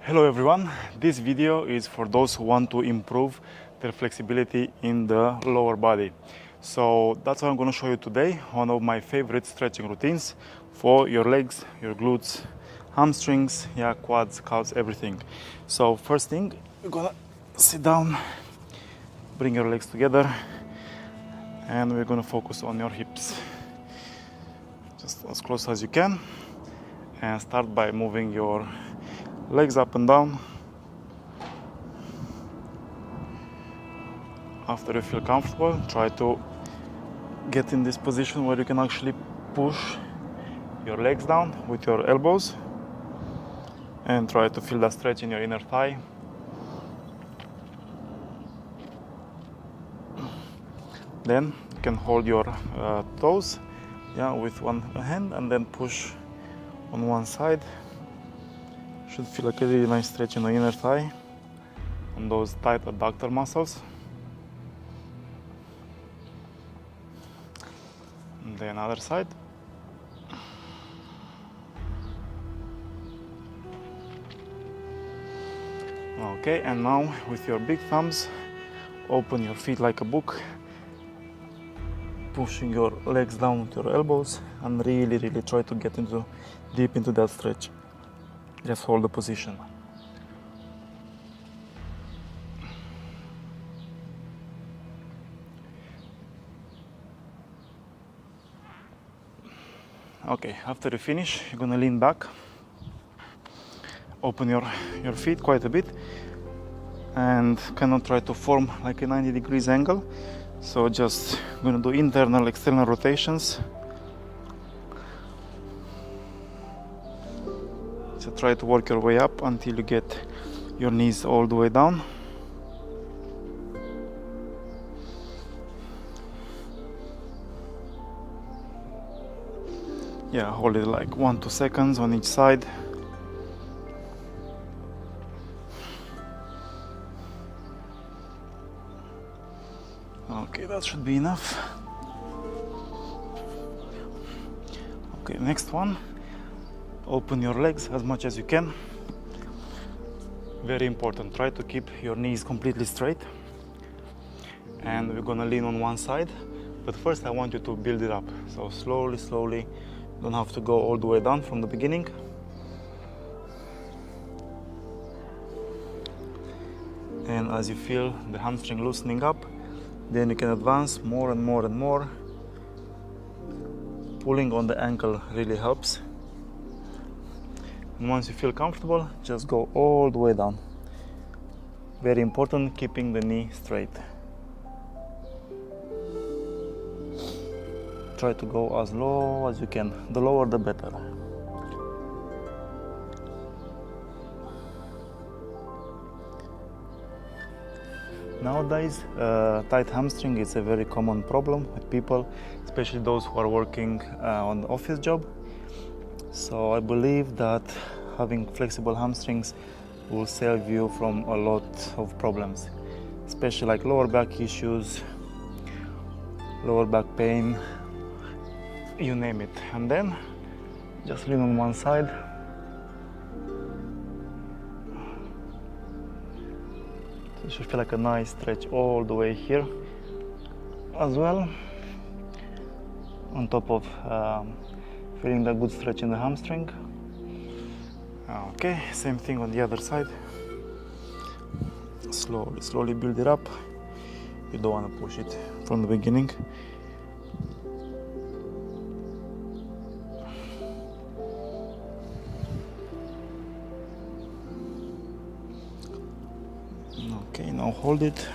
Hello everyone, this video is for those who want to improve their flexibility in the lower body. So that's what I'm going to show you today, one of my favorite stretching routines for your legs, your glutes, hamstrings, yeah, quads, calves, everything. So first thing, you're going to sit down, bring your legs together, and we're going to focus on your hips. Just as close as you can, and start by moving your legs up and down. After you feel comfortable, try to get in this position where you can actually push your legs down with your elbows and try to feel that stretch in your inner thigh. Then you can hold your toes, yeah, with one hand and then push on one side. Should feel like a really nice stretch in the inner thigh on those tight adductor muscles. And then other side. Okay, and now with your big thumbs, open your feet like a book, pushing your legs down with your elbows, and really try to get deep into that stretch. Just hold the position. Okay, after you finish, you're gonna lean back, open your feet quite a bit, and kind of try to form like a 90 degrees angle. So just gonna do internal, external rotations. So try to work your way up until you get your knees all the way down. Yeah, hold it like 1-2 seconds on each side. Okay, that should be enough. Okay, next one. Open your legs as much as you can. Very important, try to keep your knees completely straight. And we're gonna lean on one side, but first I want you to build it up. So slowly, don't have to go all the way down from the beginning. And as you feel the hamstring loosening up, then you can advance more and more. Pulling on the ankle really helps. And once you feel comfortable, just go all the way down. Very important, keeping the knee straight. Try to go as low as you can. The lower, the better. Nowadays, tight hamstring is a very common problem with people, especially those who are working on the office job. So I believe that having flexible hamstrings will save you from a lot of problems, especially like lower back issues, lower back pain, you name it. And then just lean on one side. So you should feel like a nice stretch all the way here as well, on top of feeling that good stretch in the hamstring. Okay, same thing on the other side. Slowly build it up. You don't want to push it from the beginning. Okay, now hold it.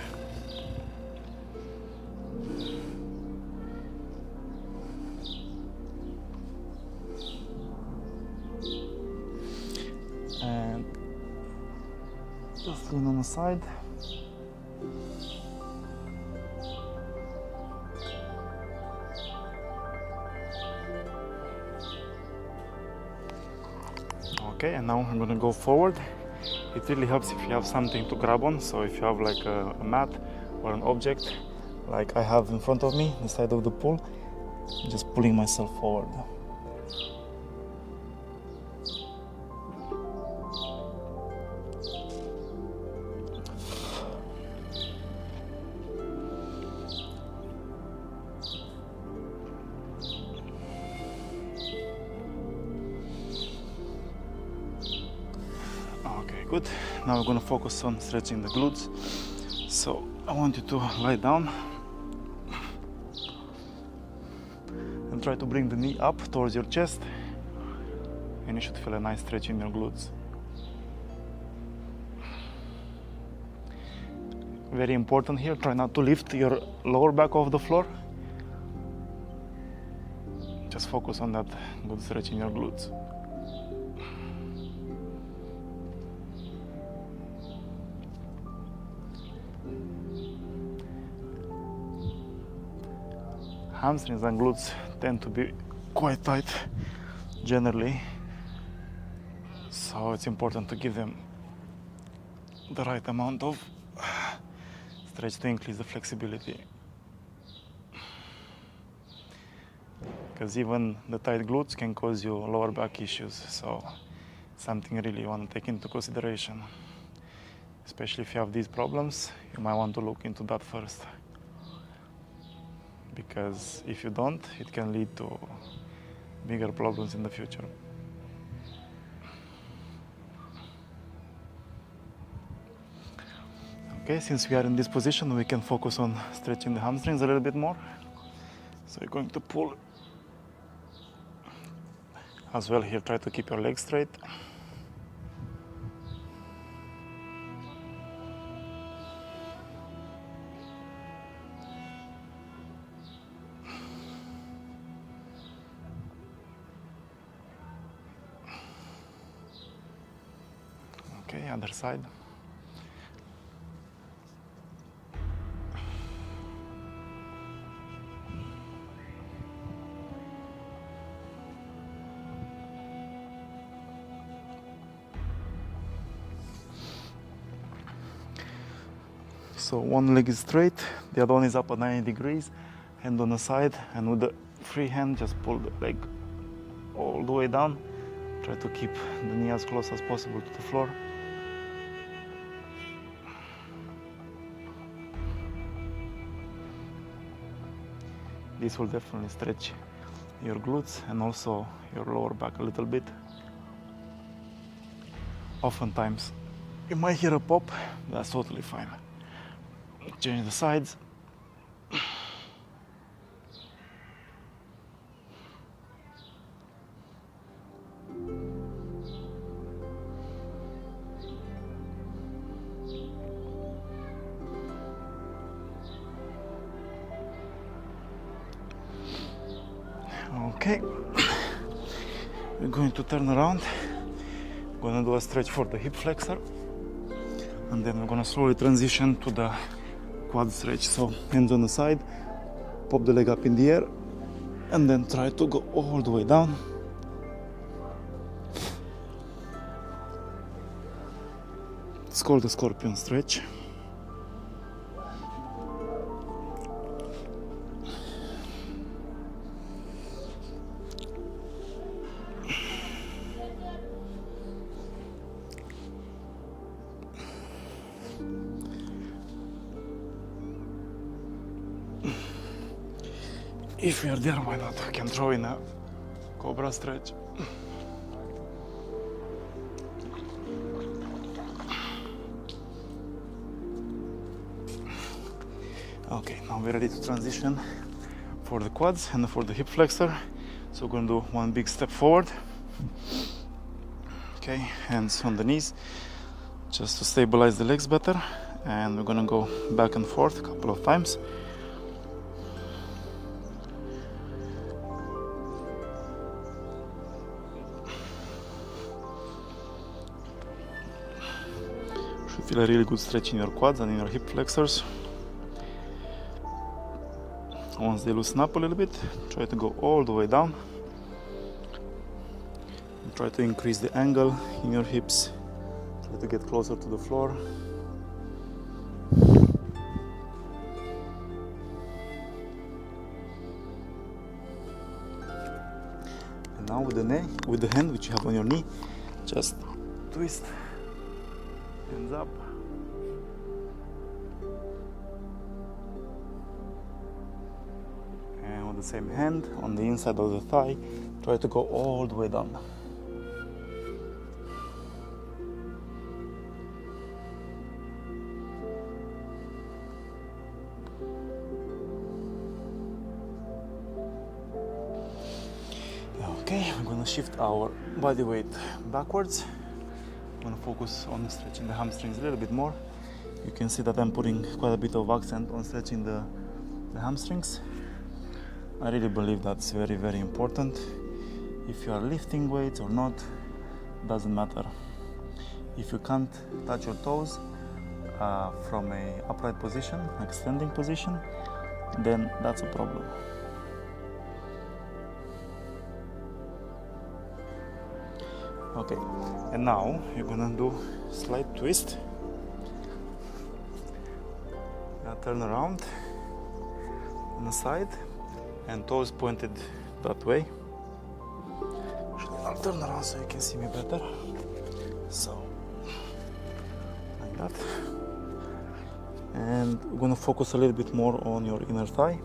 And just lean on the side. Okay, and now I'm gonna go forward. It really helps if you have something to grab on. So if you have like a mat or an object, like I have in front of me, the side of the pool, just pulling myself forward. Okay, good. Now we're gonna focus on stretching the glutes. So I want you to lie down and try to bring the knee up towards your chest, and you should feel a nice stretch in your glutes. Very important here, try not to lift your lower back off the floor. Just focus on that good stretch in your glutes. Hamstrings and glutes tend to be quite tight generally, so it's important to give them the right amount of stretch to increase the flexibility. Because even the tight glutes can cause you lower back issues, so something really you want to take into consideration. Especially if you have these problems, you might want to look into that first. Because if you don't, it can lead to bigger problems in the future. Okay, since we are in this position, we can focus on stretching the hamstrings a little bit more. So you're going to pull. As well here, try to keep your legs straight. Okay, other side. So one leg is straight, the other one is up at 90 degrees, hand on the side, and with the free hand just pull the leg all the way down. Try to keep the knee as close as possible to the floor. This will definitely stretch your glutes and also your lower back a little bit. Oftentimes you might hear a pop, that's totally fine. Change the sides. Okay, we're going to turn around. We're going to do a stretch for the hip flexor, and then we're going to slowly transition to the quad stretch. So hands on the side, pop the leg up in the air, and then try to go all the way down. It's called the scorpion stretch. If we are there, why not? We can throw in a cobra stretch. Okay, now we're ready to transition for the quads and for the hip flexor. So we're going to do one big step forward. Okay, hands on the knees, just to stabilize the legs better. And we're going to go back and forth a couple of times. Feel a really good stretch in your quads and in your hip flexors. Once they loosen up a little bit, try to go all the way down. And try to increase the angle in your hips. Try to get closer to the floor. And now with the hand which you have on your knee, just twist. Hands up. And with the same hand on the inside of the thigh, try to go all the way down. Okay, we're gonna shift our body weight backwards. I'm gonna focus on stretching the hamstrings a little bit more. You can see that I'm putting quite a bit of accent on stretching the hamstrings. I really believe that's very, very important. If you are lifting weights or not, doesn't matter. If you can't touch your toes from a upright position, like standing position, then that's a problem. Okay, and now you're gonna do slight twist. Now turn around on the side and toes pointed that way. Actually, I'll turn around so you can see me better. So, like that. And we're gonna focus a little bit more on your inner thigh.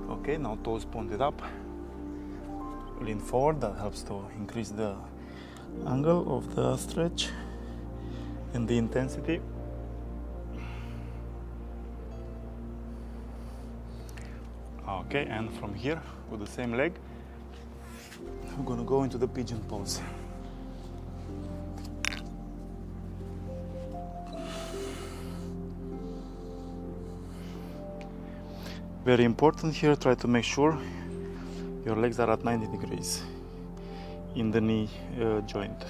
Okay, now toes pointed up. Lean forward, that helps to increase the angle of the stretch and the intensity. Okay, and from here, with the same leg, we're gonna go into the pigeon pose. Very important here, try to make sure your legs are at 90 degrees in the knee joint.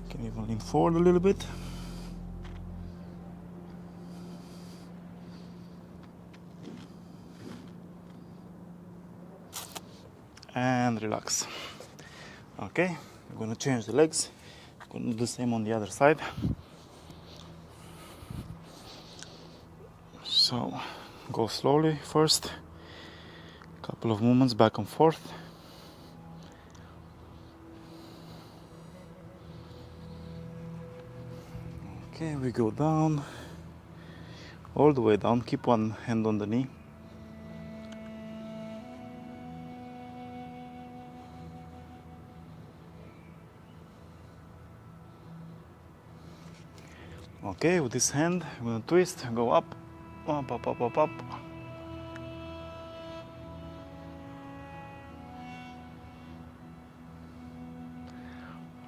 You can even lean forward a little bit. And relax. Okay, we're gonna change the legs. We're gonna do the same on the other side. So, go slowly first. Couple of movements back and forth. Okay, we go down, all the way down. Keep one hand on the knee. Okay, with this hand, I'm gonna twist, go up, up, up, up, up, up.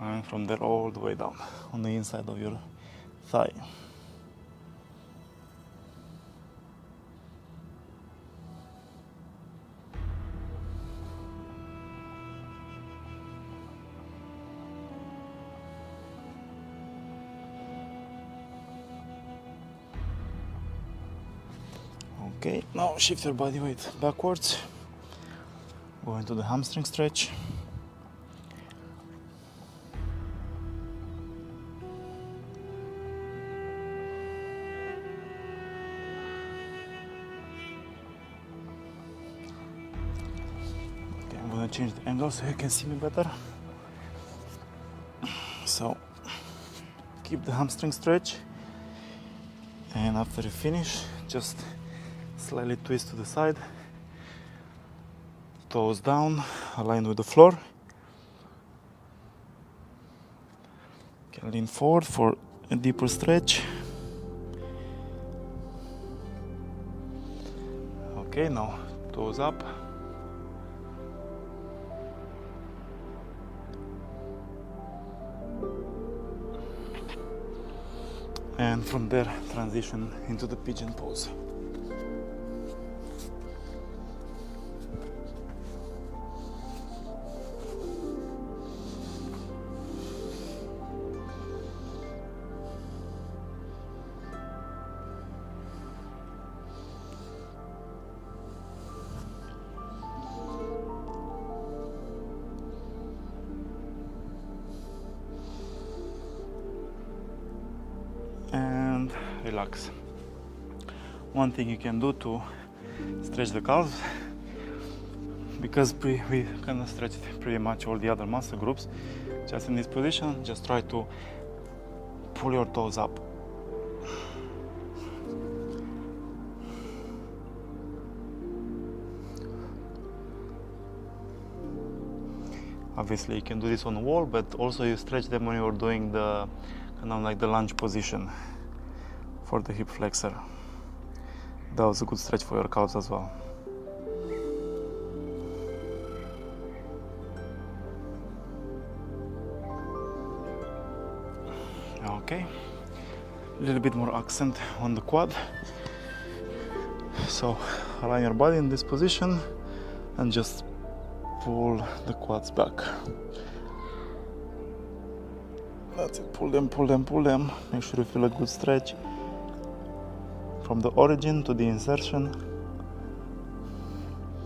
And from there all the way down on the inside of your thigh. Okay, now shift your body weight backwards. Go into the hamstring stretch. Okay, I'm gonna change the angle so you can see me better. So, keep the hamstring stretch, and after you finish, just slightly twist to the side, toes down, aligned with the floor. You can lean forward for a deeper stretch. Okay, now toes up. And from there, transition into the pigeon pose. And relax. One thing you can do to stretch the calves, because we kind of stretched pretty much all the other muscle groups, just in this position, just try to pull your toes up. Obviously you can do this on the wall, but also you stretch them when you're doing the kind of like the lunge position for the hip flexor. That was a good stretch for your calves as well. Okay, a little bit more accent on the quad. So align your body in this position and just pull the quads back. That's it, pull them, pull them, pull them. Make sure you feel a good stretch from the origin to the insertion.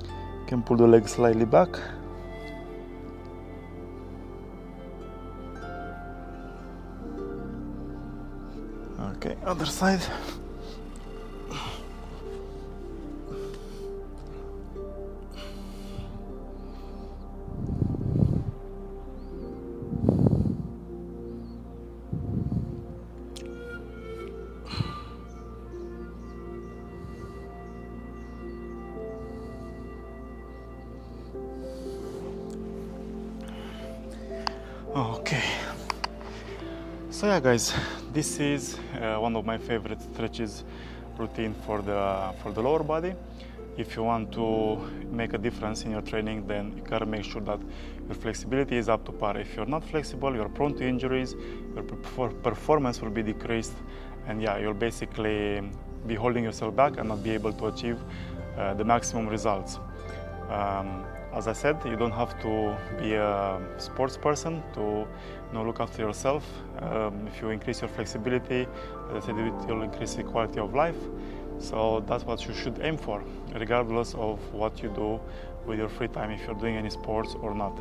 You can pull the legs slightly back. Okay, other side. Okay, so yeah guys, this is one of my favorite stretches routine for the lower body. If you want to make a difference in your training, then you gotta make sure that your flexibility is up to par. If you're not flexible, you're prone to injuries, your performance will be decreased, and yeah, you'll basically be holding yourself back and not be able to achieve the maximum results. As I said, you don't have to be a sports person to look after yourself. If you increase your flexibility, as I said, you'll increase the quality of life. So that's what you should aim for, regardless of what you do with your free time, if you're doing any sports or not.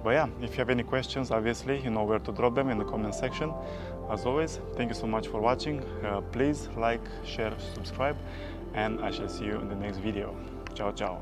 But yeah, if you have any questions, obviously, you know where to drop them in the comment section. As always, thank you so much for watching. Please like, share, subscribe, and I shall see you in the next video. Ciao, ciao.